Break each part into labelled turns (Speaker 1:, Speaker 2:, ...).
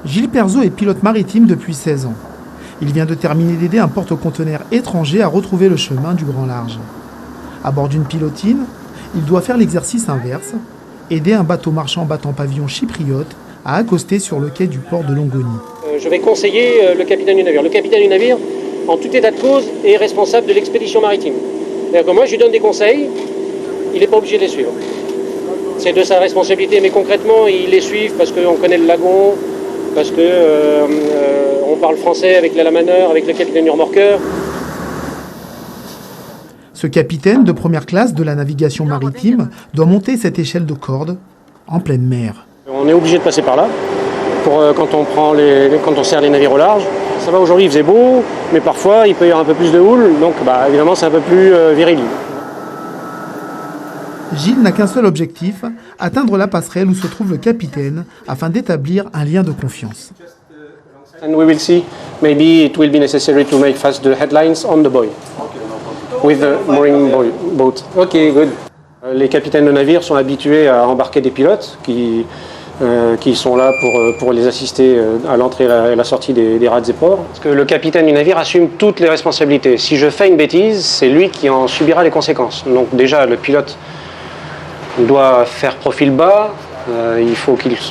Speaker 1: Gilles Perzeau est pilote maritime depuis 16 ans. Il vient de terminer d'aider un porte-conteneurs étranger à retrouver le chemin du grand large. À bord d'une pilotine, il doit faire l'exercice inverse, aider un bateau marchand battant pavillon chypriote à accoster sur le quai du port de Longoni.
Speaker 2: Je vais conseiller le capitaine du navire. Le capitaine du navire, en tout état de cause, est responsable de l'expédition maritime. C'est-à-dire que moi, je lui donne des conseils, il n'est pas obligé de les suivre. C'est de sa responsabilité, mais concrètement, il les suit parce qu'on connaît le lagon, parce qu'on parle français avec l'alamanneur, avec le capitaine du remorqueur.
Speaker 1: Ce capitaine de première classe de la navigation maritime doit monter cette échelle de corde en pleine mer.
Speaker 2: On est obligé de passer par là quand on sert les navires au large. Ça va, aujourd'hui il faisait beau, mais parfois il peut y avoir un peu plus de houle, donc évidemment c'est un peu plus viril.
Speaker 1: Gilles n'a qu'un seul objectif, atteindre la passerelle où se trouve le capitaine afin d'établir un lien de confiance.
Speaker 2: And we will see, maybe it will be necessary to make fast the headlines on the buoy with the mooring boat. Okay, good. Les capitaines de navires sont habitués à embarquer des pilotes qui sont là pour les assister à l'entrée et la sortie des rades et ports. Parce que le capitaine du navire assume toutes les responsabilités. Si je fais une bêtise, c'est lui qui en subira les conséquences. Donc déjà, le pilote doit faire profil bas, il faut qu'il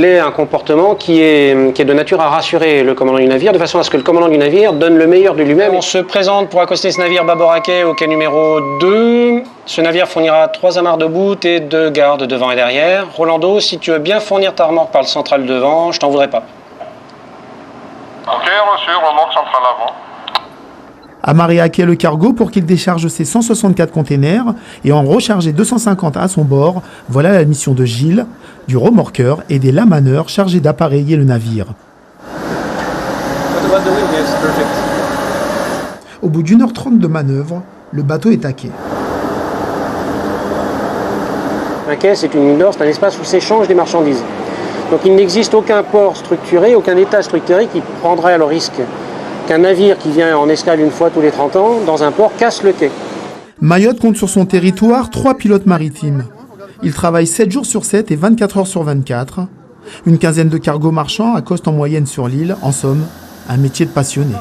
Speaker 2: ait un comportement qui est de nature à rassurer le commandant du navire, de façon à ce que le commandant du navire donne le meilleur de lui-même. On se présente pour accoster ce navire bâbord à quai au quai numéro 2. Ce navire fournira 3 amarres de bout et 2 gardes devant et derrière. Rolando, si tu veux bien fournir ta remorque par le central devant, je t'en voudrais pas.
Speaker 3: Ok, reçu, remorque centrale avant.
Speaker 1: Amarrer à quai le cargo pour qu'il décharge ses 164 containers et en recharger 250 à son bord, voilà la mission de Gilles, du remorqueur et des lamanneurs chargés d'appareiller le navire. Au bout d'1h30 de manœuvre, le bateau est à quai.
Speaker 2: Un quai, c'est une île d'or, c'est un espace où s'échangent des marchandises. Donc il n'existe aucun port structuré, aucun état structuré qui prendrait le risque qu'un navire qui vient en escale une fois tous les 30 ans, dans un port, casse le quai.
Speaker 1: Mayotte compte sur son territoire 3 pilotes maritimes. Ils travaillent 7 jours sur 7 et 24 heures sur 24. Une quinzaine de cargos marchands accostent en moyenne sur l'île. En somme, un métier de passionné.